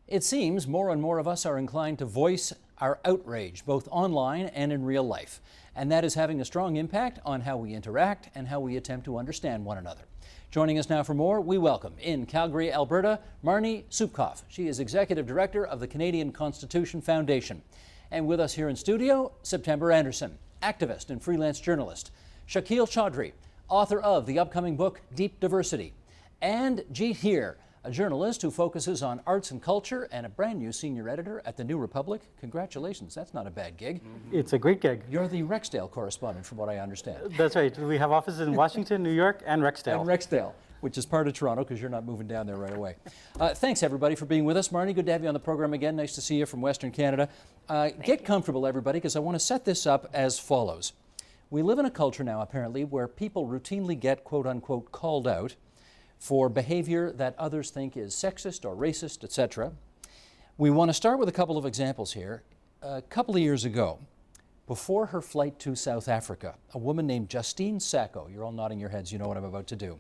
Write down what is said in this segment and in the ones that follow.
It seems more and more of us are inclined to voice our outrage, both online and in real life. And that is having a strong impact on how we interact and how we attempt to understand one another. Joining us now for more, we welcome in Calgary, Alberta, Marnie Supkoff. She is Executive Director of the Canadian Constitution Foundation. And with us here in studio, September Anderson, activist and freelance journalist. Shakil Chaudhry, author of the upcoming book, Deep Diversity. And Jeet Heer, a journalist who focuses on arts and culture and a brand new senior editor at the New Republic. Congratulations, that's not a bad gig. It's a great gig. You're the Rexdale correspondent, from what I understand. That's right. We have offices in Washington, New York, and Rexdale. And Rexdale, which is part of Toronto, because you're not moving down there right away. Thanks, everybody, for being with us. Marnie, good to have you on the program again. Nice to see you from Western Canada. Get comfortable, everybody, because I want to set this up as follows. We live in a culture now, apparently, where people routinely get, quote-unquote, called out for behavior that others think is sexist or racist, etc. We want to start with a couple of examples here. A couple of years ago, before her flight to South Africa, a woman named Justine Sacco, you're all nodding your heads, you know what I'm about to do,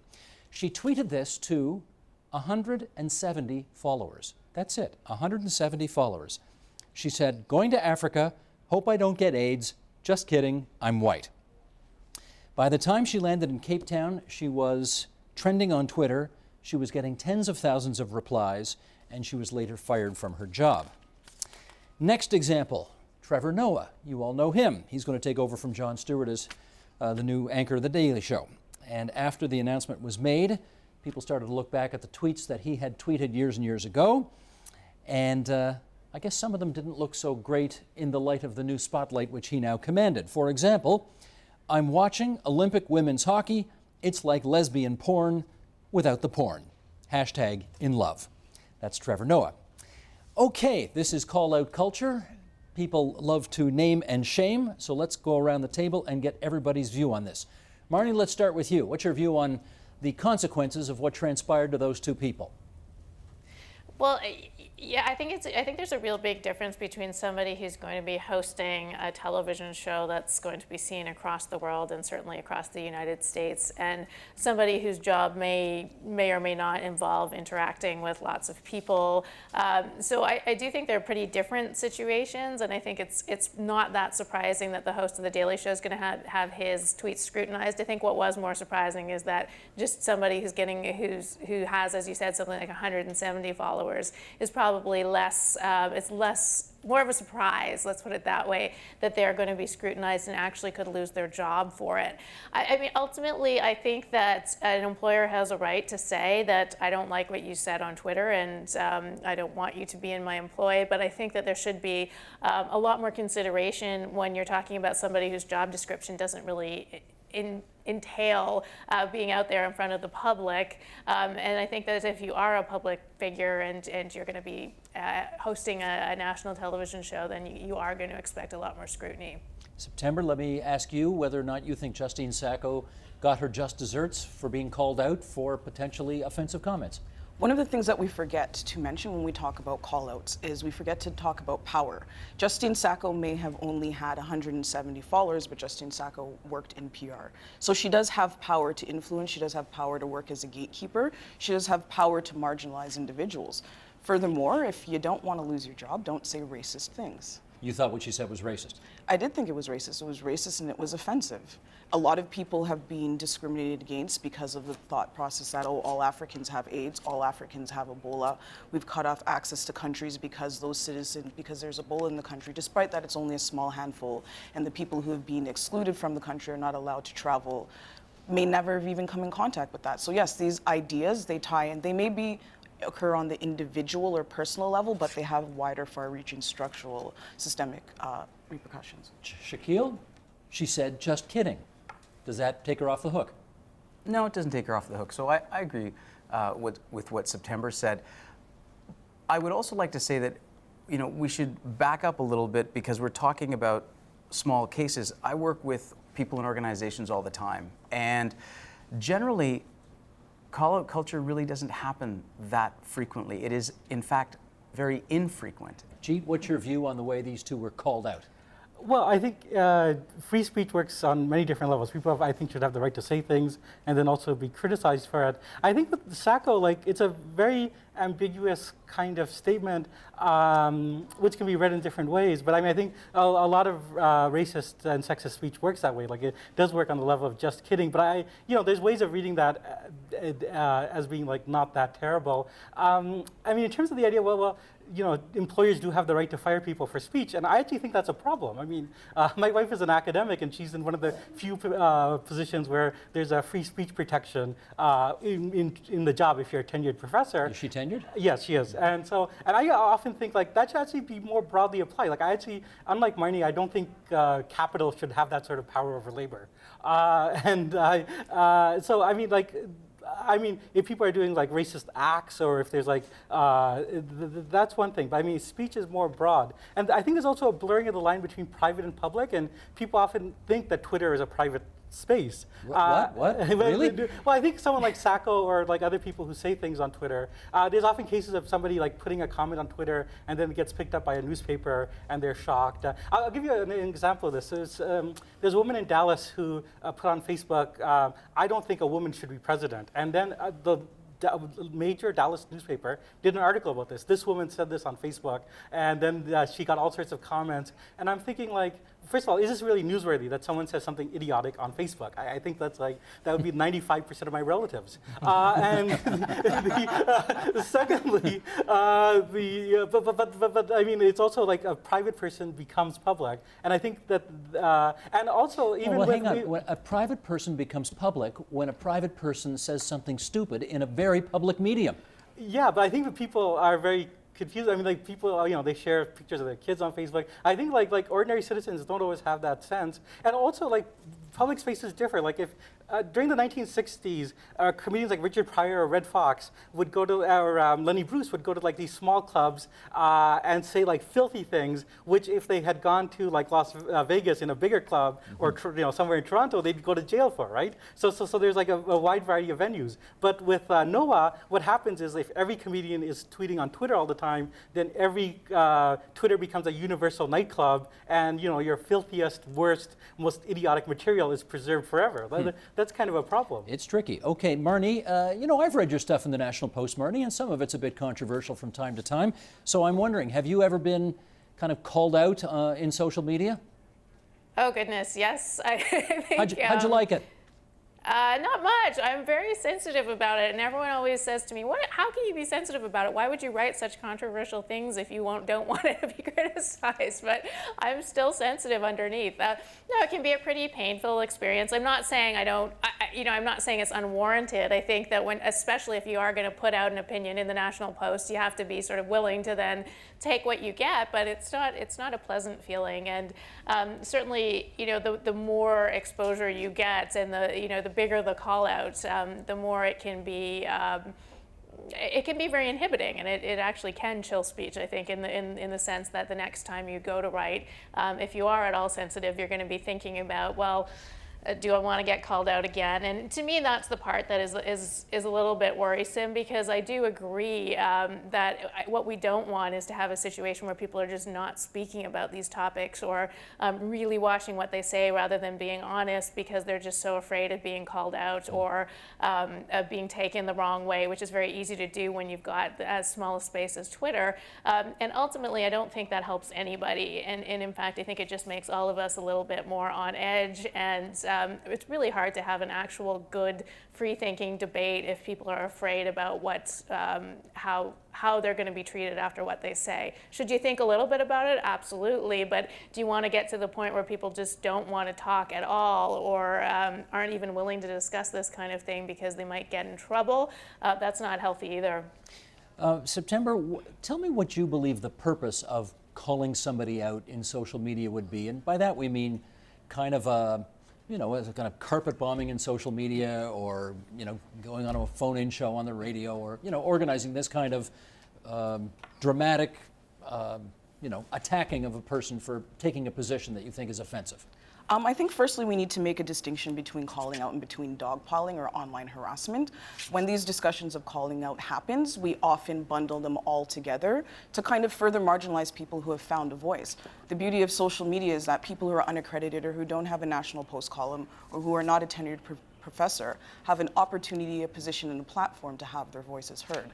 she tweeted this to 170 followers. That's it, 170 followers. She said, "Going to Africa, hope I don't get AIDS, just kidding, I'm white." By the time she landed in Cape Town, she was trending on Twitter, she was getting tens of thousands of replies, and she was later fired from her job. Next example, Trevor Noah. You all know him. He's going to take over from Jon Stewart as the new anchor of The Daily Show. And after the announcement was made, people started to look back at the tweets that he had tweeted years and years ago. And I guess some of them didn't look so great in the light of the new spotlight which he now commanded. For example, "I'm watching Olympic women's hockey. It's like lesbian porn without the porn. Hashtag in love." That's Trevor Noah. Okay, this is call-out culture. People love to name and shame, so let's go around the table and get everybody's view on this. Marnie, let's start with you. What's your view on the consequences of what transpired to those two people? Well, yeah, I think there's a real big difference between somebody who's going to be hosting a television show that's going to be seen across the world and certainly across the United States, and somebody whose job may or may not involve interacting with lots of people. So I do think they're pretty different situations, and I think it's not that surprising that the host of The Daily Show is going to have his tweets scrutinized. I think what was more surprising is that just somebody who has, as you said, something like 170 followers is probably more of a surprise, let's put it that way, that they're going to be scrutinized and actually could lose their job for it. I mean, ultimately, I think that an employer has a right to say that I don't like what you said on Twitter and I don't want you to be in my employ, but I think that there should be a lot more consideration when you're talking about somebody whose job description doesn't really entail being out there in front of the public. And I think that if you are a public figure and you're going to be hosting a national television show, then you are going to expect a lot more scrutiny. September, let me ask you whether or not you think Justine Sacco got her just desserts for being called out for potentially offensive comments. One of the things that we forget to mention when we talk about call-outs is we forget to talk about power. Justine Sacco may have only had 170 followers, but Justine Sacco worked in PR. So she does have power to influence, she does have power to work as a gatekeeper, she does have power to marginalize individuals. Furthermore, if you don't want to lose your job, don't say racist things. You thought what she said was racist? I did think it was racist. It was racist and it was offensive. A lot of people have been discriminated against because of the thought process that, oh, all Africans have AIDS, all Africans have Ebola. We've cut off access to countries because because there's Ebola in the country, despite that it's only a small handful. And the people who have been excluded from the country are not allowed to travel, may never have even come in contact with that. So yes, these ideas, they tie in. They may occur on the individual or personal level, but they have wider, far-reaching structural, systemic repercussions. Shakil, she said, "Just kidding." Does that take her off the hook? No, it doesn't take her off the hook. So I agree with what September said. I would also like to say that, we should back up a little bit because we're talking about small cases. I work with people in organizations all the time, and generally, call-out culture really doesn't happen that frequently. It is, in fact, very infrequent. Jeet, what's your view on the way these two were called out? Well, I think free speech works on many different levels. People, I think, should have the right to say things and then also be criticized for it. I think with Sacco, like, it's a very ambiguous kind of statement, which can be read in different ways. But I mean, I think a lot of racist and sexist speech works that way. Like, it does work on the level of just kidding. But there's ways of reading that as being like not that terrible. I mean, in terms of the idea, well, employers do have the right to fire people for speech, and I actually think that's a problem. I mean, my wife is an academic, and she's in one of the few positions where there's a free speech protection in the job if you're a tenured professor. Is she tenured? Yes, she is. And I often think like that should actually be more broadly applied. Like, I actually, unlike Marnie, I don't think capital should have that sort of power over labor. So I mean, like, if people are doing like racist acts, or if there's like, that's one thing. But I mean, speech is more broad. And I think there's also a blurring of the line between private and public. And people often think that Twitter is a private space. What? Really? Well, I think someone like Sacco or like other people who say things on Twitter, there's often cases of somebody like putting a comment on Twitter and then it gets picked up by a newspaper and they're shocked. I'll give you an example of this. There's a woman in Dallas who put on Facebook, I don't think a woman should be president. And then the major Dallas newspaper did an article about this. This woman said this on Facebook, and then she got all sorts of comments. And I'm thinking, like, first of all, is this really newsworthy that someone says something idiotic on Facebook? I think that's like, that would be 95% of my relatives. Secondly, but I mean, it's also like a private person becomes public, and I think that, and also even hang on. When a private person becomes public when a private person says something stupid in a very public medium. Yeah, but I think that people are very confused. I mean, like, people, they share pictures of their kids on Facebook. I think like ordinary citizens don't always have that sense. And also, like, public spaces differ. Like, if during the 1960s, comedians like Richard Pryor or Red Fox would go to, or Lenny Bruce would go to like these small clubs and say like filthy things, which if they had gone to like Las Vegas in a bigger club, or somewhere in Toronto, they'd go to jail for, right? So there's like a wide variety of venues. But with Noah, what happens is if every comedian is tweeting on Twitter all the time, then every Twitter becomes a universal nightclub, and your filthiest, worst, most idiotic material is preserved forever. That's kind of a problem. It's tricky. Okay, Marnie, I've read your stuff in the National Post, Marnie, and some of it's a bit controversial from time to time. So I'm wondering, have you ever been kind of called out in social media? Oh, goodness, yes. I think, How'd you like it? Not much. I'm very sensitive about it, and everyone always says to me, how can you be sensitive about it? Why would you write such controversial things if you don't want it to be criticized? But I'm still sensitive underneath. No, it can be a pretty painful experience. I'm not saying I'm not saying it's unwarranted. I think that especially if you are going to put out an opinion in the National Post, you have to be sort of willing to then take what you get, but it's not a pleasant feeling. And certainly, the more exposure you get, and the bigger the call out, the more it can be very inhibiting, and it actually can chill speech, I think, in the sense that the next time you go to write, if you are at all sensitive, you're going to be thinking about, well, do I want to get called out again? And to me, that's the part that is a little bit worrisome, because I do agree that what we don't want is to have a situation where people are just not speaking about these topics, or really watching what they say rather than being honest, because they're just so afraid of being called out, or of being taken the wrong way, which is very easy to do when you've got as small a space as Twitter. And ultimately, I don't think that helps anybody. And in fact, I think it just makes all of us a little bit more on edge, and it's really hard to have an actual good, free-thinking debate if people are afraid about how they're going to be treated after what they say. Should you think a little bit about it? Absolutely. But do you want to get to the point where people just don't want to talk at all, or aren't even willing to discuss this kind of thing because they might get in trouble? That's not healthy either. September, tell me what you believe the purpose of calling somebody out in social media would be. And by that we mean kind of a as a kind of carpet bombing in social media, or, going on a phone-in show on the radio, or, organizing this kind of dramatic, attacking of a person for taking a position that you think is offensive. I think firstly we need to make a distinction between calling out and between dogpiling or online harassment. When these discussions of calling out happens, we often bundle them all together to kind of further marginalize people who have found a voice. The beauty of social media is that people who are unaccredited or who don't have a National Post column or who are not a tenured professor have an opportunity, a position, and a platform to have their voices heard.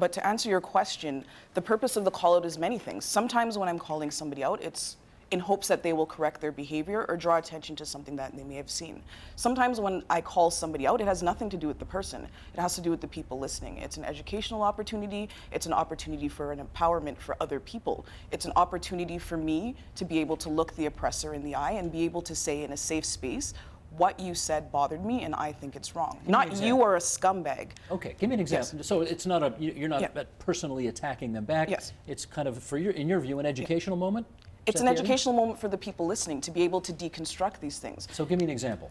But to answer your question, the purpose of the call out is many things. Sometimes when I'm calling somebody out, it's in hopes that they will correct their behavior or draw attention to something that they may have seen. Sometimes when I call somebody out, it has nothing to do with the person. It has to do with the people listening. It's an educational opportunity. It's an opportunity for an empowerment for other people. It's an opportunity for me to be able to look the oppressor in the eye and be able to say in a safe space, what you said bothered me and I think it's wrong. Not you are a scumbag. Okay, give me an example. Yes. So it's not you're not personally attacking them back. Yes. It's kind of, in your view, an educational moment? Is It's that an the idea? educational moment for the people listening to be able to deconstruct these things. So give me an example.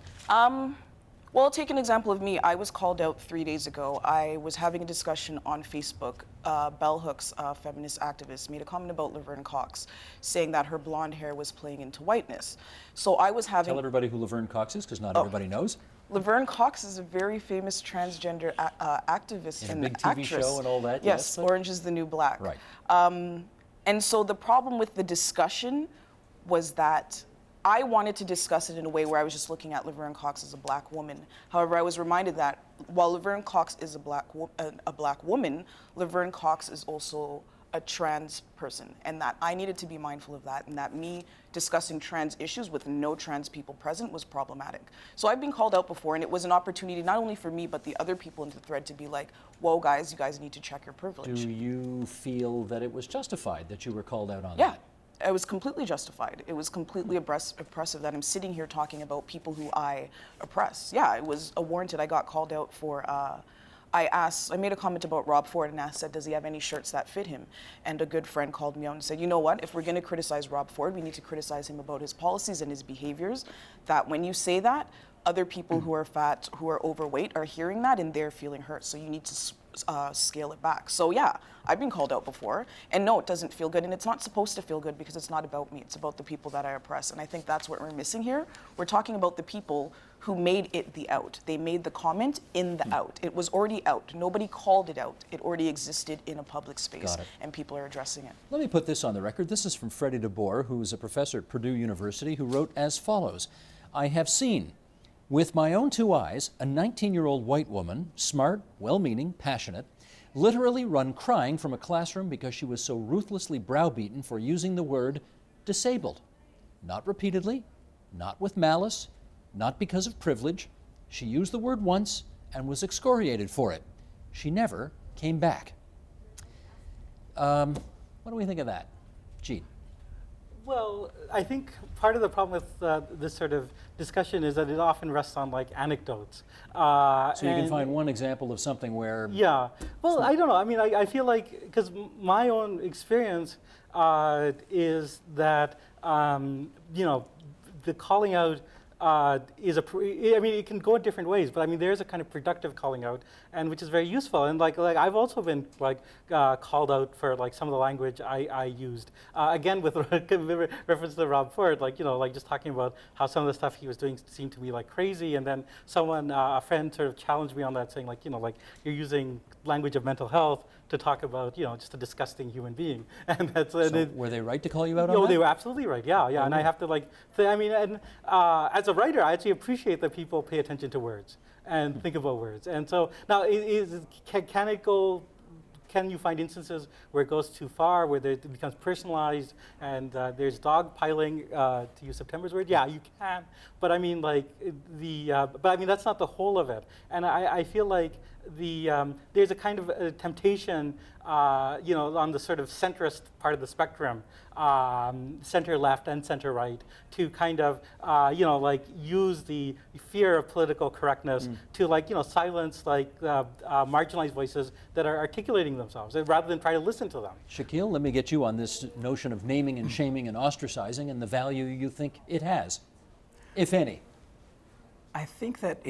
Well, take an example of me. I was called out 3 days ago. I was having a discussion on Facebook. Bell Hooks, a feminist activist, made a comment about Laverne Cox, saying that her blonde hair was playing into whiteness. So I was having... Tell everybody who Laverne Cox is, because not everybody knows. Laverne Cox is a very famous transgender activist In a and big TV actress. show and all that, Yes, yes. Orange is the New Black. Right. And so the problem with the discussion was that I wanted to discuss it in a way where I was just looking at Laverne Cox as a black woman. However, I was reminded that while Laverne Cox is a black woman, Laverne Cox is also a trans person, and that I needed to be mindful of that, and that me discussing trans issues with no trans people present was problematic. So I've been called out before, and it was an opportunity not only for me, but the other people in the thread to be like, whoa, guys, you guys need to check your privilege. Do you feel that it was justified that you were called out on Yeah. that? It was completely justified. It was completely oppressive that I'm sitting here talking about people who I oppress. Yeah, it was warranted. I got called out for, I made a comment about Rob Ford and said, does he have any shirts that fit him? And a good friend called me out and said, you know what, if we're gonna criticize Rob Ford, we need to criticize him about his policies and his behaviors, that when you say that, other people who are fat, who are overweight are hearing that and they're feeling hurt. So you need to scale it back. So yeah, I've been called out before, and no, it doesn't feel good, and it's not supposed to feel good because it's not about me, it's about the people that I oppress, and I think that's what we're missing here. We're talking about the people who made it the out. They made the comment in the out. It was already out. Nobody called it out. It already existed in a public space, Got it. and people are addressing it. Let me put this on the record. This is from Freddie DeBoer, who is a professor at Purdue University, who wrote as follows. I have seen, with my own two eyes, a 19-year-old white woman, smart, well-meaning, passionate, literally run crying from a classroom because she was so ruthlessly browbeaten for using the word disabled. Not repeatedly, not with malice, not because of privilege. She used the word once and was excoriated for it. She never came back. What do we think of that? Gene. Well, I think part of the problem with this sort of discussion is that it often rests on like anecdotes. So you can find one example of something where... Yeah. Well, I don't know. I mean, I feel like, because my own experience is that, you know, the calling out is I mean, it can go in different ways, but I mean, there's a kind of productive calling out, and which is very useful. And like I've also been like called out for like some of the language I used. Again, with reference to Rob Ford, like, you know, like just talking about how some of the stuff he was doing seemed to me like crazy, and then someone, a friend, sort of challenged me on that, saying like, you know, like you're using language of mental health to talk about, you know, just a disgusting human being, and that's. So were they right to call you out on No, that? they were absolutely right. Yeah, yeah, and I have to like. I mean, and as a writer, I actually appreciate that people pay attention to words and think about words. And so now, can it go? Can you find instances where it goes too far, where it becomes personalized, and there's dogpiling, to use September's word? Yeah, you can. But I mean, like but I mean, that's not the whole of it. And I feel like there's a kind of a temptation, you know, on the sort of centrist part of the spectrum, center left and center right, to kind of, you know, like use the fear of political correctness to, like, you know, silence like marginalized voices that are articulating themselves, rather than try to listen to them. Shaquille, let me get you on this notion of naming and shaming and ostracizing and the value you think it has, if any. I think that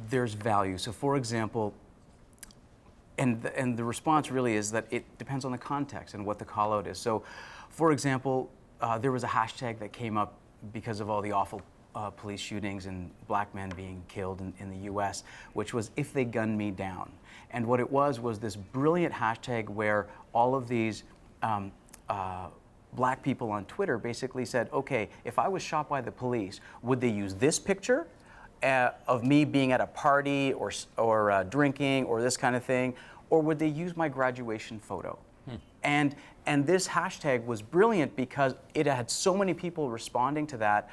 there's value. So for example, and the response really is that it depends on the context and what the call out is. So for example, there was a hashtag that came up because of all the awful police shootings and black men being killed in the U.S., which was "If They Gun Me Down." And what it was this brilliant hashtag where all of these black people on Twitter basically said, okay, if I was shot by the police, would they use this picture of me being at a party or drinking or this kind of thing, or would they use my graduation photo? And this hashtag was brilliant because it had so many people responding to that,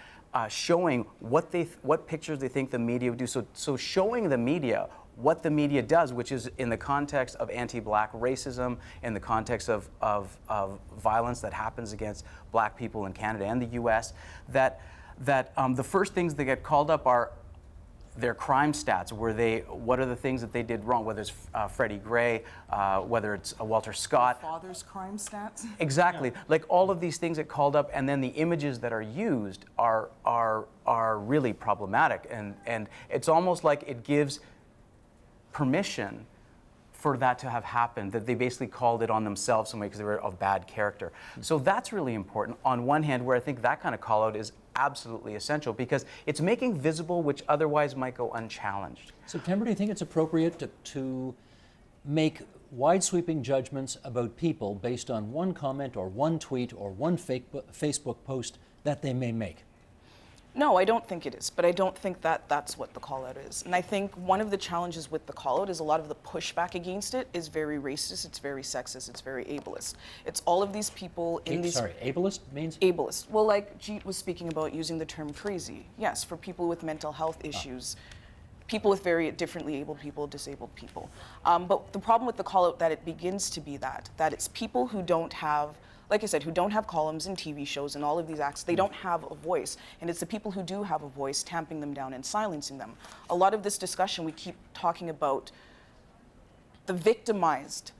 showing what pictures they think the media would do. So showing the media what the media does, which is in the context of anti-black racism, in the context of violence that happens against black people in Canada and the U.S., that the first things that get called up are their crime stats. What are the things that they did wrong? Whether it's Freddie Gray, whether it's Walter Scott. Father's crime stats. Exactly. Yeah. Like all of these things get called up, and then the images that are used are really problematic, and it's almost like it gives permission for that to have happened, that they basically called it on themselves someway because they were of bad character. So that's really important on one hand, where I think that kind of call out is absolutely essential because it's making visible which otherwise might go unchallenged. September, do you think it's appropriate to make wide-sweeping judgments about people based on one comment or one tweet or one Facebook post that they may make? No, I don't think it is, but I don't think that that's what the call-out is. And I think one of the challenges with the call-out is a lot of the pushback against it is very racist, it's very sexist, it's very ableist. It's all of these people in these... Sorry, ableist means? Ableist. Well, like Jeet was speaking about using the term crazy. Yes, for people with mental health issues, people with very differently abled people, disabled people. But the problem with the call-out that it begins to be that it's people who don't have, like I said, who don't have columns in TV shows and all of these acts, they don't have a voice. And it's the people who do have a voice tamping them down and silencing them. A lot of this discussion, we keep talking about the victimized.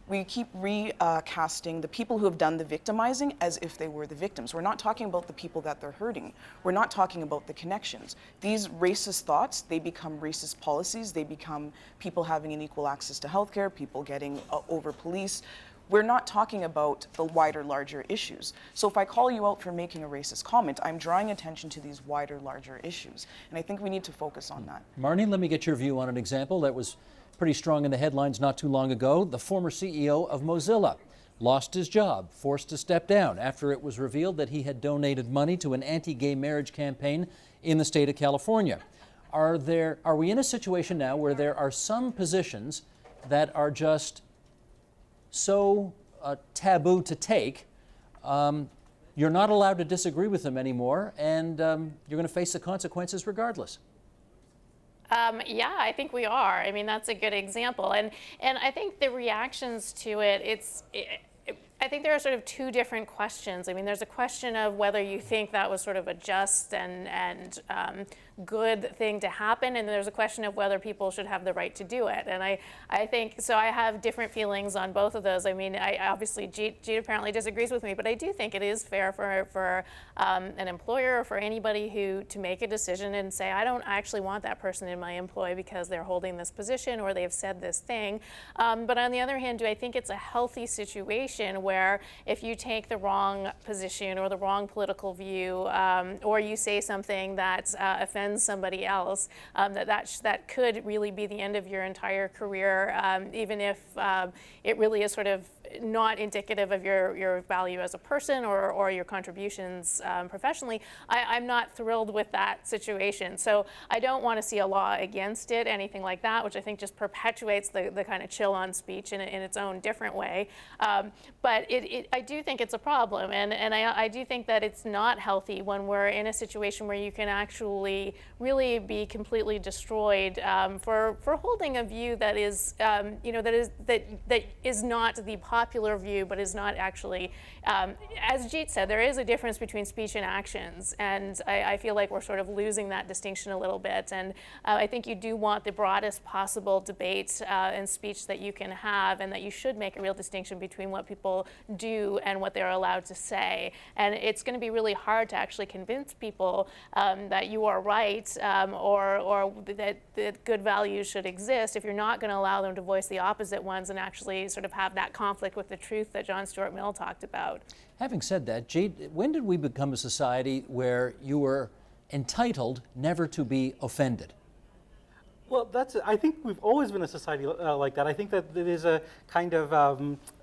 We keep recasting the people who have done the victimizing as if they were the victims. We're not talking about the people that they're hurting. We're not talking about the connections. These racist thoughts, they become racist policies. They become people having unequal access to healthcare, people getting over-policed. We're not talking about the wider, larger issues. So if I call you out for making a racist comment, I'm drawing attention to these wider, larger issues. And I think we need to focus on that. Marnie, let me get your view on an example that was pretty strong in the headlines not too long ago. The former CEO of Mozilla lost his job, forced to step down after it was revealed that he had donated money to an anti-gay marriage campaign in the state of California. Are we in a situation now where there are some positions that are just so taboo to take, you're not allowed to disagree with them anymore, and you're going to face the consequences regardless? Yeah, I think we are. I mean, that's a good example. And I think the reactions to it, I think there are sort of two different questions. I mean, there's a question of whether you think that was sort of a just and good thing to happen, and there's a question of whether people should have the right to do it. And I think, so I have different feelings on both of those. I mean, obviously, Jeet apparently disagrees with me, but I do think it is fair for an employer or for anybody to make a decision and say, I don't actually want that person in my employ because they're holding this position or they've said this thing. But on the other hand, do I think it's a healthy situation where if you take the wrong position or the wrong political view, or you say something that offends somebody else, that could really be the end of your entire career, even if it really is sort of not indicative of your value as a person or your contributions professionally. I'm not thrilled with that situation. So I don't want to see a law against it, anything like that, which I think just perpetuates the kind of chill on speech in its own different way. But I do think it's a problem, and I do think that it's not healthy when we're in a situation where you can actually really be completely destroyed for holding a view that is, that is not the popular view, but is not actually, as Jeet said, there is a difference between speech and actions, and I feel like we're sort of losing that distinction a little bit. And I think you do want the broadest possible debate and speech that you can have, and that you should make a real distinction between what people do and what they're allowed to say. And it's going to be really hard to actually convince people that you are right, or that good values should exist if you're not going to allow them to voice the opposite ones and actually sort of have that conflict conflict with the truth that John Stuart Mill talked about. Having said that, Jade, when did we become a society where you were entitled never to be offended? Well, I think we've always been a society like that. I think that there is a kind of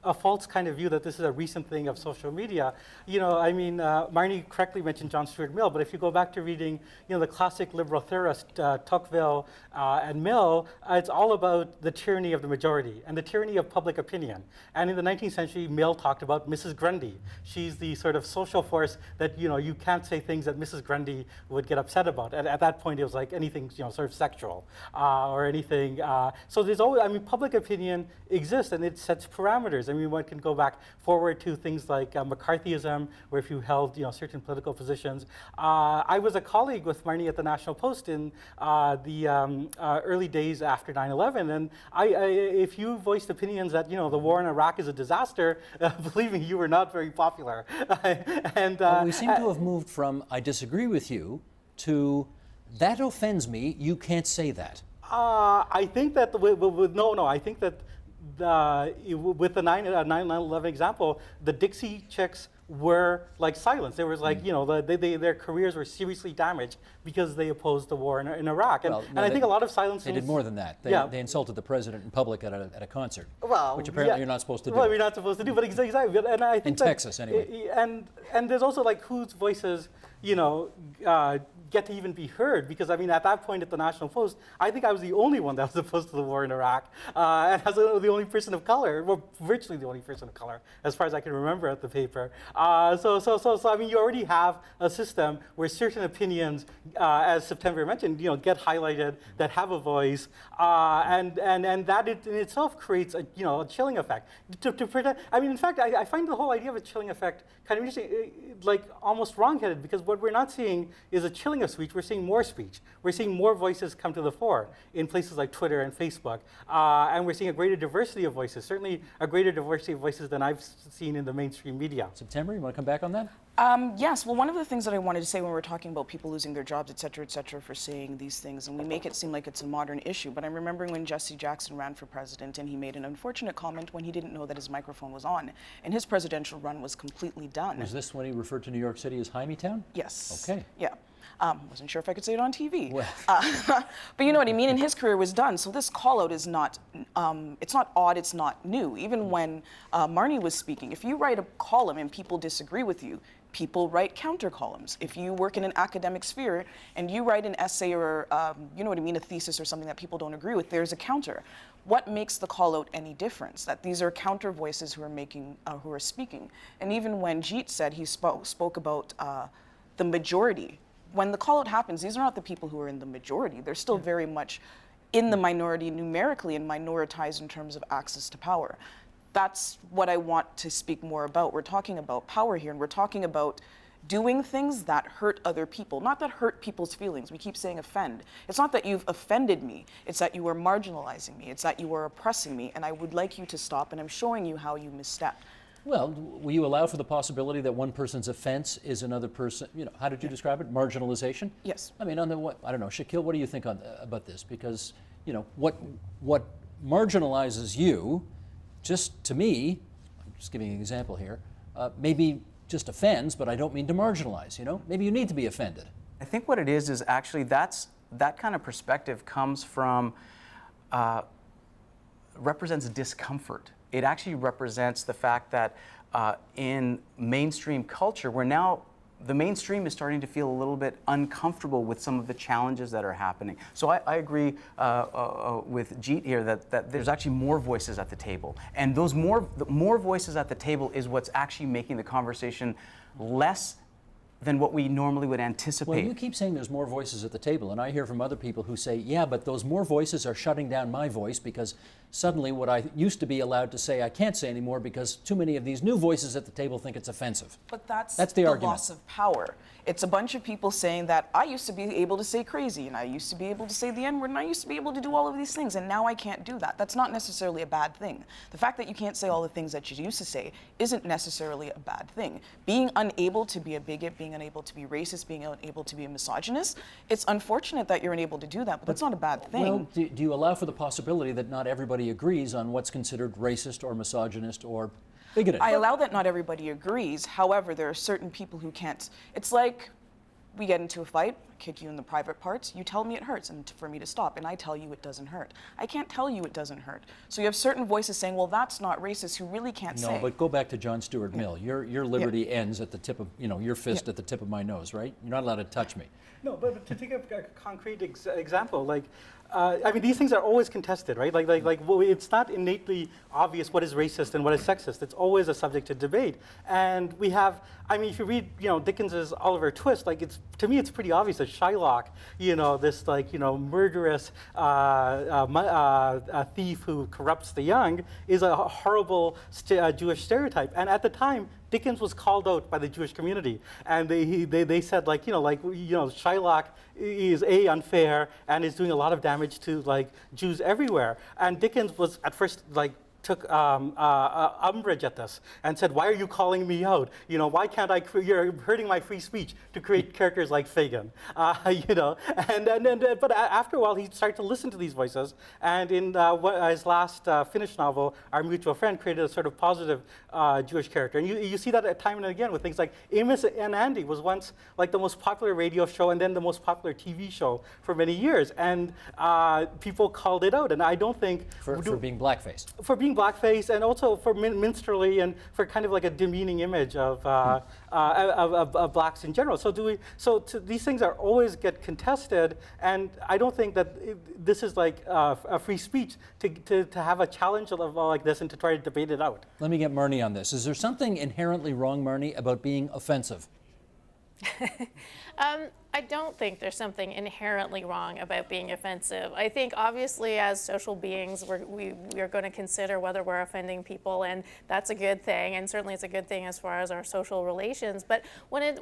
a false kind of view that this is a recent thing of social media. You know, I mean, Marnie correctly mentioned John Stuart Mill, but if you go back to reading, you know, the classic liberal theorist Tocqueville and Mill, it's all about the tyranny of the majority and the tyranny of public opinion. And in the 19th century, Mill talked about Mrs. Grundy. She's the sort of social force that, you know, you can't say things that Mrs. Grundy would get upset about. And at that point, it was like anything, you know, sort of sexual or anything. So there's always, I mean, public opinion exists and it sets parameters. I mean, one can go back forward to things like McCarthyism, where if you held, you know, certain political positions. I was a colleague with Marnie at the National Post in the early days after 9/11, and if you voiced opinions that, you know, the war in Iraq is a disaster, believe me, you were not very popular. And Well, we seem to have moved from "I disagree with you" to "that offends me, you can't say that." I think that I think that with the 9/11 example, the Dixie Chicks were like silenced. There was like, you know, their careers were seriously damaged because they opposed the war in Iraq. And, Well, no, and I think a lot of silencing. They did more than that. They insulted the president in public at a concert, Well, which apparently yeah. you're not supposed to do. Well, you're not supposed to do, but exactly. And I think In that, Texas, anyway. And there's also like whose voices, you know, get to even be heard, because I mean, at that point at the National Post, I think I was the only one that was opposed to the war in Iraq, and as the only person of color, well, virtually the only person of color, as far as I can remember at the paper. So I mean, you already have a system where certain opinions, as September mentioned, you know, get highlighted, that have a voice, and that in itself creates a, you know, a chilling effect. I mean, in fact, I find the whole idea of a chilling effect kind of interesting, like almost wrong-headed, because what we're not seeing is a chilling of speech. We're seeing more speech. We're seeing more voices come to the fore in places like Twitter and Facebook, and we're seeing a greater diversity of voices, certainly a greater diversity of voices than I've seen in the mainstream media. September, you want to come back on that? Yes, well, one of the things that I wanted to say when we're talking about people losing their jobs, et cetera, for saying these things, and we make it seem like it's a modern issue, but I'm remembering when Jesse Jackson ran for president and he made an unfortunate comment when he didn't know that his microphone was on, and his presidential run was completely done. Was this when he referred to New York City as Hymietown? Yes. Okay. Yeah. Wasn't sure if I could say it on TV. Well. But you know what I mean, and his career was done. So this call-out is not, it's not odd, it's not new. Even when Marnie was speaking, if you write a column and people disagree with you, people write counter columns. If you work in an academic sphere and you write an essay or, you know what I mean, a thesis or something that people don't agree with, there's a counter. What makes the call-out any difference? That these are counter voices who are speaking. And even when Jeet said he spoke about the majority, when the call-out happens, these are not the people who are in the majority. They're still very much in the minority numerically and minoritized in terms of access to power. That's what I want to speak more about. We're talking about power here, and we're talking about doing things that hurt other people, not that hurt people's feelings. We keep saying offend. It's not that you've offended me. It's that you are marginalizing me. It's that you are oppressing me, and I would like you to stop, and I'm showing you how you misstep. Well, will you allow for the possibility that one person's offense is another person, you know, how did you describe it? Marginalization? Yes. I mean, I don't know, Shaquille, what do you think about this? Because, you know, what marginalizes you, just to me, I'm just giving an example here, maybe just offends, but I don't mean to marginalize, you know? Maybe you need to be offended. I think what it is actually that kind of perspective comes from, represents discomfort. It actually represents the fact that in mainstream culture, the mainstream is starting to feel a little bit uncomfortable with some of the challenges that are happening. So I agree with Jeet here that there's actually more voices at the table. And those more voices at the table is what's actually making the conversation less than what we normally would anticipate. Well, you keep saying there's more voices at the table, and I hear from other people who say, yeah, but those more voices are shutting down my voice because suddenly what I used to be allowed to say I can't say anymore because too many of these new voices at the table think it's offensive. But that's the argument. Loss of power. It's a bunch of people saying that I used to be able to say crazy, and I used to be able to say the N-word, and I used to be able to do all of these things, and now I can't do that. That's not necessarily a bad thing. The fact that you can't say all the things that you used to say isn't necessarily a bad thing. Being unable to be a bigot, being unable to be racist, being unable to be a misogynist, it's unfortunate that you're unable to do that, but that's not a bad thing. Well, do you allow for the possibility that not everybody everybody agrees on what's considered racist or misogynist or bigoted. I allow that not everybody agrees. However, there are certain people who can't. It's like we get into a fight, I kick you in the private parts, you tell me it hurts and for me to stop, and I tell you it doesn't hurt. I can't tell you it doesn't hurt. So you have certain voices saying, well, that's not racist, who really can't say. No, but go back to John Stuart Mill. Your liberty ends at the tip of, your fist at the tip of my nose, right? You're not allowed to touch me. No, but to take a concrete example, like, I mean, these things are always contested, right? Well, it's not innately obvious what is racist and what is sexist. It's always a subject to debate. And we have, I mean, if you read, Dickens's Oliver Twist, like, to me, it's pretty obvious that Shylock, this, murderous thief who corrupts the young is a horrible Jewish stereotype. And at the time, Dickens was called out by the Jewish community, and they said Shylock is unfair and is doing a lot of damage to Jews everywhere. And Dickens was at first took umbrage at this and said, why are you calling me out? Why can't I, you're hurting my free speech to create characters like Fagin, but after a while he started to listen to these voices, and in his last finished novel, Our Mutual Friend, created a sort of positive Jewish character. And you see that time and again with things like Amos and Andy was once the most popular radio show and then the most popular TV show for many years, and people called it out, and I don't think for being blackface. For being blackface, and also for minstrelly, and for kind of a demeaning image of blacks in general. These things are always get contested, and I don't think that this is a free speech to have a challenge like this and to try to debate it out. Let me get Marnie on this. Is there something inherently wrong, Marnie, about being offensive? I don't think there's something inherently wrong about being offensive. I think obviously as social beings, we are going to consider whether we're offending people, and that's a good thing, and certainly it's a good thing as far as our social relations. But when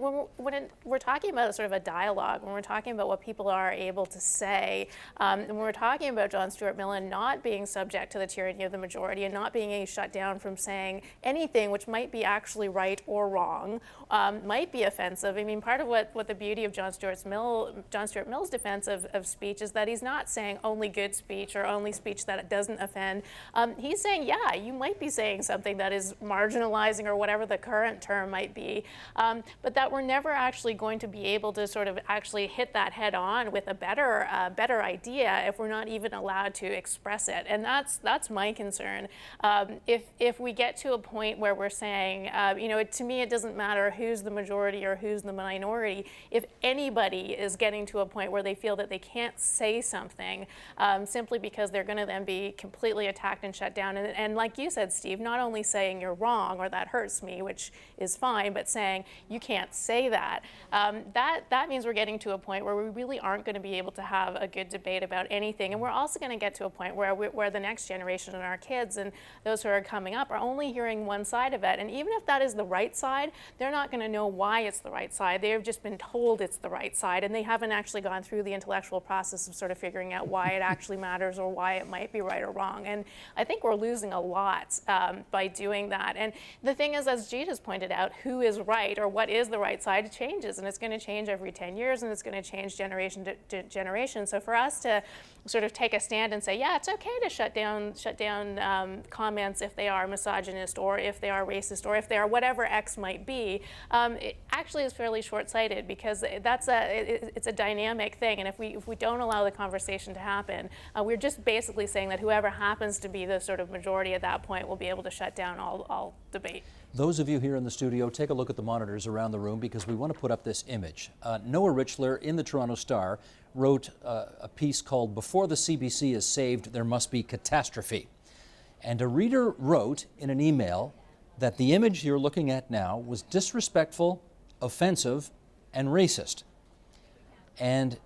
we're talking about sort of a dialogue, when we're talking about what people are able to say, and when we're talking about John Stuart Mill not being subject to the tyranny of the majority and not being shut down from saying anything which might be actually right or wrong, might be offensive. I mean, part of what the beauty of John Stuart Mill's defense of speech is that he's not saying only good speech or only speech that doesn't offend. He's saying, yeah, you might be saying something that is marginalizing or whatever the current term might be, but that we're never actually going to be able to sort of actually hit that head on with a better idea if we're not even allowed to express it. And that's my concern. If we get to a point where we're saying, to me it doesn't matter who's the majority or who's the minority, if anybody is getting to a point where they feel that they can't say something simply because they're going to then be completely attacked and shut down. And like you said, Steve, not only saying you're wrong or that hurts me, which is fine, but saying you can't say that, that means we're getting to a point where we really aren't going to be able to have a good debate about anything. And we're also going to get to a point where the next generation and our kids and those who are coming up are only hearing one side of it. And even if that is the right side, they're not going to know why it's the right side. They've just been told it's the right side, and they haven't actually gone through the intellectual process of sort of figuring out why it actually matters or why it might be right or wrong. And I think we're losing a lot by doing that. And the thing is, as Jeet has pointed out, who is right or what is the right side changes, and it's going to change every 10 years, and it's going to change generation to generation. So for us to sort of take a stand and say, yeah, it's okay to shut down comments if they are misogynist or if they are racist or if they are whatever X might be, it actually is fairly short-sighted, because it's a dynamic thing, and if we don't allow the conversation to happen, we're just basically saying that whoever happens to be the sort of majority at that point will be able to shut down all debate. Those of you here in the studio, take a look at the monitors around the room, because we want to put up this image. Noah Richler in the Toronto Star wrote a piece called "Before the CBC is Saved, There Must Be Catastrophe." And a reader wrote in an email that the image you're looking at now was disrespectful, offensive, and racist. And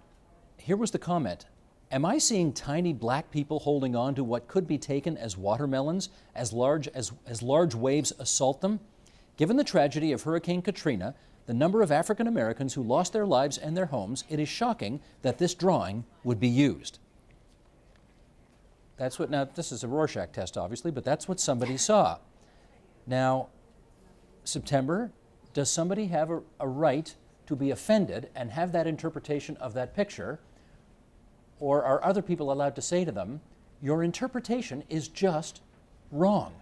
here was the comment: "Am I seeing tiny black people holding on to what could be taken as watermelons as large waves assault them? Given the tragedy of Hurricane Katrina, the number of African Americans who lost their lives and their homes, it is shocking that this drawing would be used." That's what, now this is a Rorschach test obviously, but that's what somebody saw. Now, September, does somebody have a right to be offended and have that interpretation of that picture? Or are other people allowed to say to them, your interpretation is just wrong.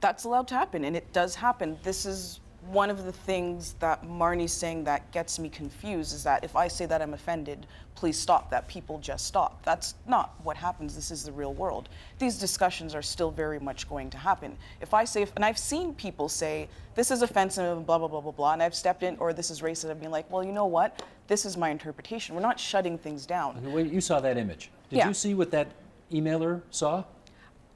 That's allowed to happen, and it does happen. This is one of the things that Marnie's saying that gets me confused, is that if I say that I'm offended, please stop, that people just stop. That's not what happens. This is the real world. These discussions are still very much going to happen. If I say, and I've seen people say, this is offensive, blah, blah, blah, blah, blah, and I've stepped in, or this is racist, I've been like, well, you know what? This is my interpretation. We're not shutting things down. Okay, wait, you saw that image. Did Yeah. you see what that emailer saw?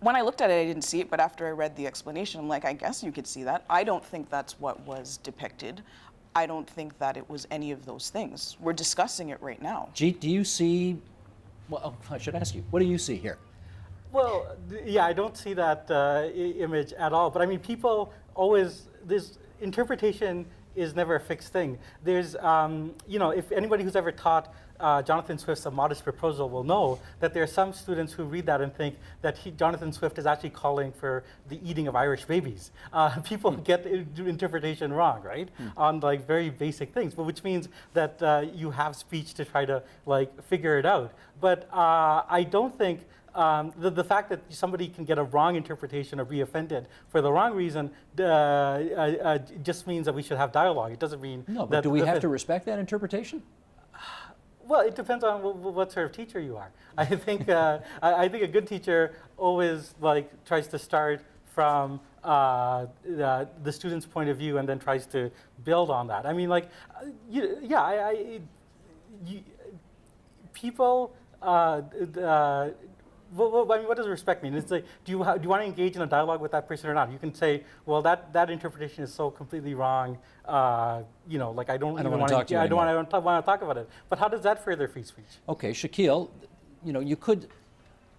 When I looked at it, I didn't see it, but after I read the explanation, I'm like, I guess you could see that. I don't think that's what was depicted. I don't think that it was any of those things. We're discussing it right now. Jeet, do you see, well, I should ask you, what do you see here? Well, yeah, I don't see that image at all. But I mean, people always, this interpretation is never a fixed thing. There's, you know, if anybody who's ever taught Jonathan Swift's A Modest Proposal will know that there are some students who read that and think that Jonathan Swift is actually calling for the eating of Irish babies. People get the interpretation wrong, right? On like very basic things, but which means that you have speech to try to like figure it out. But I don't think the fact that somebody can get a wrong interpretation or be offended for the wrong reason just means that we should have dialogue. It doesn't mean No, but that do we have to respect that interpretation? Well, it depends on what sort of teacher you are. I think I think a good teacher always like tries to start from the student's point of view and then tries to build on that. I mean, like, people. Well, I mean, what does respect mean? It's like, do you want to engage in a dialogue with that person or not? You can say, well, that interpretation is so completely wrong. You know, like I don't want to want talk to you anymore. I don't want to talk about it. But how does that further free speech? Okay, Shaquille, you know, you could,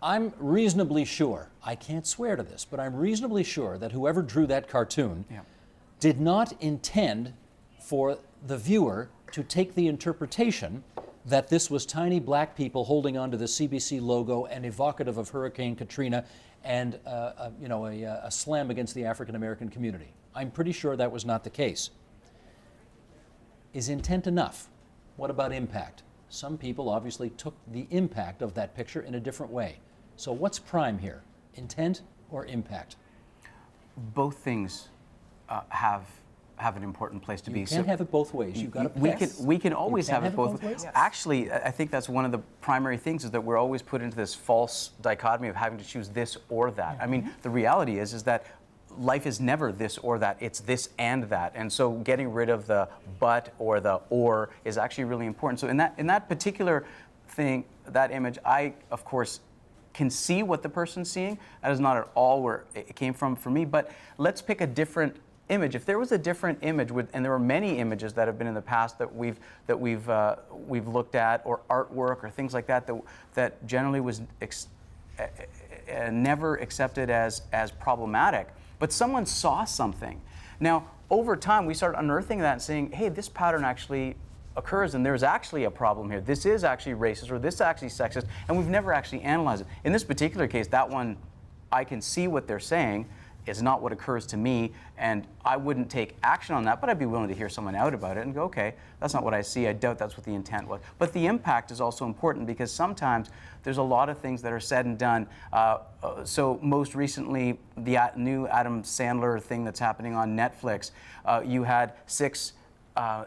I'm reasonably sure, I can't swear to this, but I'm reasonably sure that whoever drew that cartoon did not intend for the viewer to take the interpretation that this was tiny black people holding onto the CBC logo and evocative of Hurricane Katrina and you know, a slam against the African American community. I'm pretty sure that was not the case. Is intent enough? What about impact? Some people obviously took the impact of that picture in a different way. So what's prime here? Intent or impact? Both things have an important place to be. You can't have it both ways. You've got to pick. We can always have it both ways. Yes. Actually, I think that's one of the primary things, is that we're always put into this false dichotomy of having to choose this or that. I mean, the reality is that life is never this or that. It's this and that. And so getting rid of the but or the or is actually really important. So in that particular thing, that image, I, of course, can see what the person's seeing. That is not at all where it came from for me. But let's pick a different image. If there was a different image, and there were many images that have been in the past that we've looked at, or artwork or things like that that generally was never accepted as problematic, but someone saw something. Now, over time, we started unearthing that and saying, hey, this pattern actually occurs, and there's actually a problem here. This is actually racist, or this is actually sexist, and we've never actually analyzed it. In this particular case, that one, I can see what they're saying, is not what occurs to me, and I wouldn't take action on that, but I'd be willing to hear someone out about it and go, okay, that's not what I see. I doubt that's what the intent was. But the impact is also important, because sometimes there's a lot of things that are said and done. So most recently, the new Adam Sandler thing that's happening on Netflix, you had 6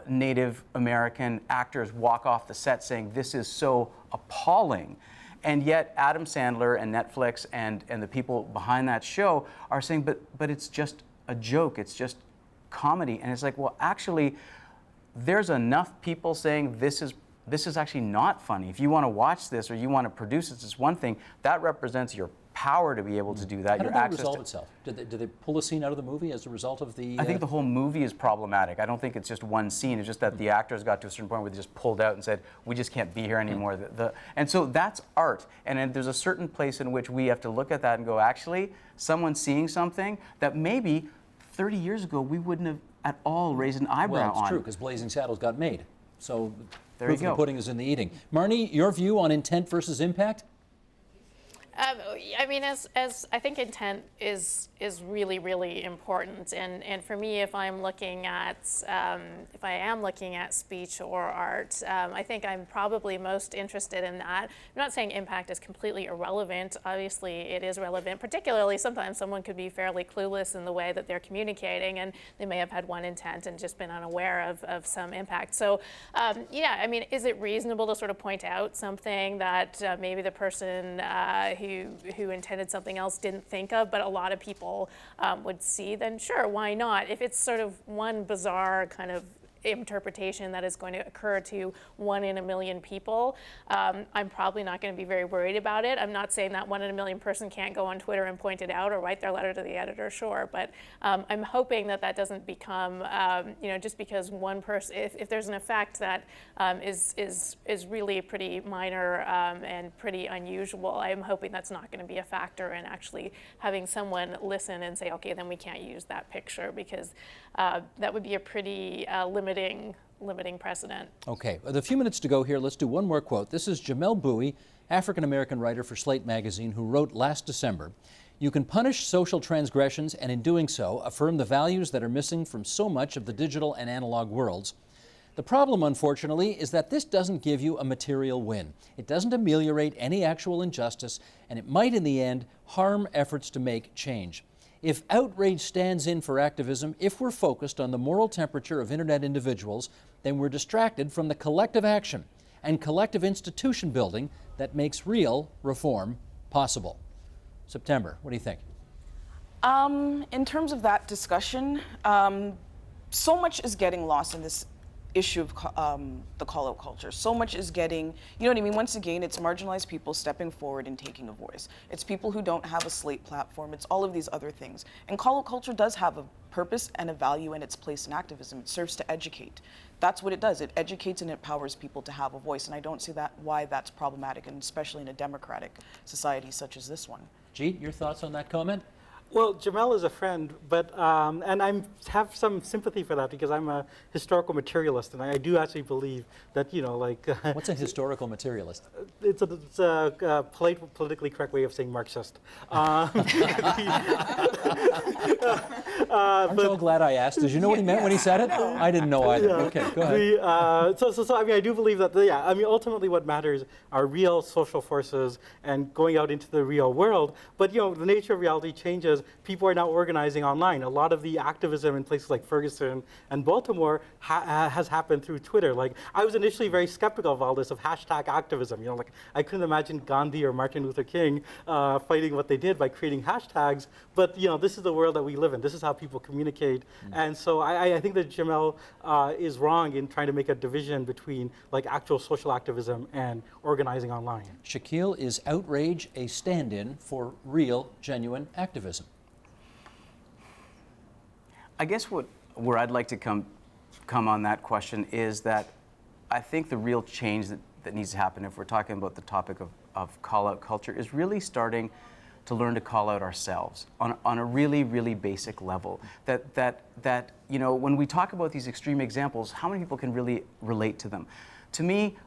Native American actors walk off the set saying, this is so appalling. And yet Adam Sandler and Netflix and the people behind that show are saying, but it's just a joke, it's just comedy. And it's like, well, actually, there's enough people saying this is actually not funny. If you want to watch this or you want to produce this, it's one thing. That represents your power to be able to do that. How your did that access resolve to itself? Did they pull a scene out of the movie as a result of the... I think the whole movie is problematic. I don't think it's just one scene. It's just that the actors got to a certain point where they just pulled out and said, we just can't be here anymore. And so that's art. And then there's a certain place in which we have to look at that and go, actually, someone's seeing something that maybe 30 years ago we wouldn't have at all raised an eyebrow on. Well, it's true, because Blazing Saddles got made. So there you proof of go. the pudding is in the eating. Marnie, your view on intent versus impact? I mean, as I think intent is really, really important, and for me, if I am looking at speech or art, I think I'm probably most interested in that. I'm not saying impact is completely irrelevant. Obviously, it is relevant. Particularly, sometimes someone could be fairly clueless in the way that they're communicating, and they may have had one intent and just been unaware of some impact. So, yeah, I mean, is it reasonable to sort of point out something that maybe the person who intended something else didn't think of, but a lot of people would see? Then sure, why not? If it's sort of one bizarre kind of interpretation that is going to occur to 1 in a million people, I'm probably not going to be very worried about it. I'm not saying that 1 in a million person can't go on Twitter and point it out or write their letter to the editor, sure, but I'm hoping that that doesn't become, just because one person, if there's an effect that is really pretty minor and pretty unusual, I'm hoping that's not going to be a factor in actually having someone listen and say, okay, then we can't use that picture, because that would be a pretty limiting precedent. Okay, with a few minutes to go here, let's do one more quote. This is Jamel Bowie, African-American writer for Slate magazine, who wrote last December, "You can punish social transgressions and in doing so affirm the values that are missing from so much of the digital and analog worlds. The problem, unfortunately, is that this doesn't give you a material win. It doesn't ameliorate any actual injustice, and it might in the end harm efforts to make change. If outrage stands in for activism, if we're focused on the moral temperature of internet individuals, then we're distracted from the collective action and collective institution building that makes real reform possible." September, what do you think? In terms of that discussion, so much is getting lost in this issue of the call-out culture. So much is getting, you know what I mean? Once again, it's marginalized people stepping forward and taking a voice. It's people who don't have a Slate platform. It's all of these other things. And call-out culture does have a purpose and a value and its place in activism. It serves to educate. That's what it does. It educates and empowers people to have a voice. And I don't see why that's problematic, and especially in a democratic society such as this one. Jeet, your thoughts on that comment? Well, Jamel is a friend, but and I have some sympathy for that, because I'm a historical materialist, and I do actually believe that, What's a historical materialist? it's a politically correct way of saying Marxist. I'm so glad I asked. Did you know what he meant when he said it? I didn't know either. Okay, go ahead. So I mean, I do believe that, I mean, ultimately what matters are real social forces and going out into the real world. But, the nature of reality changes. People are now organizing online. A lot of the activism in places like Ferguson and Baltimore has happened through Twitter. Like, I was initially very skeptical of all this, of hashtag activism. I couldn't imagine Gandhi or Martin Luther King fighting what they did by creating hashtags. But, this is the world that we live in. This is how people communicate. And so I think that Jamel is wrong in trying to make a division between actual social activism and organizing online. Shaquille, is outrage a stand-in for real, genuine activism? I guess where I'd like to come on that question is that I think the real change that needs to happen, if we're talking about the topic of call-out culture, is really starting to learn to call out ourselves on a really, really basic level. That when we talk about these extreme examples, how many people can really relate to them? To me,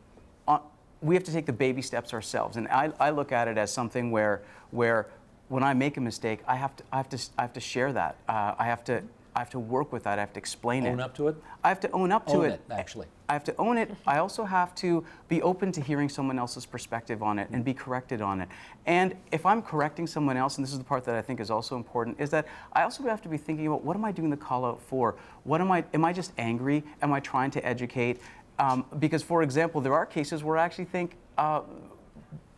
we have to take the baby steps ourselves, and I look at it as something where when I make a mistake, I have to share that. I have to work with that. I have to explain it. Own up to it? I have to own up to Own it. it, actually. I have to own it. I also have to be open to hearing someone else's perspective on it and be corrected on it. And if I'm correcting someone else, and this is the part that I think is also important, is that I also have to be thinking about, what am I doing the call out for? Am I just angry? Am I trying to educate? Because, for example, there are cases where I actually think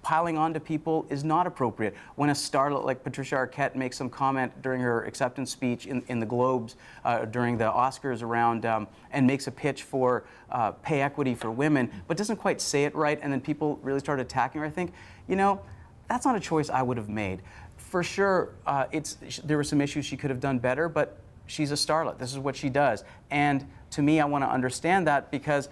piling on to people is not appropriate. When a starlet like Patricia Arquette makes some comment during her acceptance speech in the Globes during the Oscars around and makes a pitch for pay equity for women, but doesn't quite say it right, and then people really start attacking her, I think, that's not a choice I would have made. For sure, there were some issues she could have done better, but she's a starlet. This is what she does. And to me, I want to understand that, because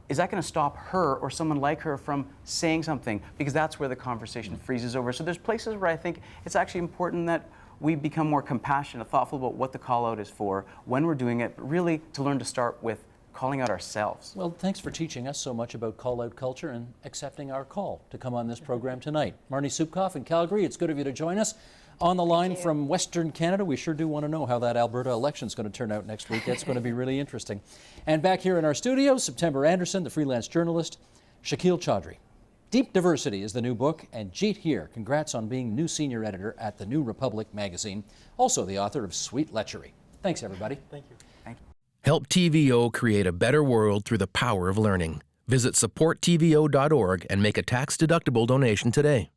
is that going to stop her or someone like her from saying something? Because that's where the conversation freezes over. So there's places where I think it's actually important that we become more compassionate, thoughtful about what the call out is for, when we're doing it, but really to learn to start with calling out ourselves. Well, thanks for teaching us so much about call-out culture and accepting our call to come on this program tonight. Marnie Supkoff in Calgary, it's good of you to join us. On the line from Western Canada, we sure do want to know how that Alberta election is going to turn out next week. That's going to be really interesting. And back here in our studios, September Anderson, the freelance journalist, Shakil Chaudhry. Deep Diversity is the new book, and Jeet here, congrats on being new senior editor at the New Republic magazine, also the author of Sweet Lechery. Thanks, everybody. Thank you. Help TVO create a better world through the power of learning. Visit supporttvo.org and make a tax-deductible donation today.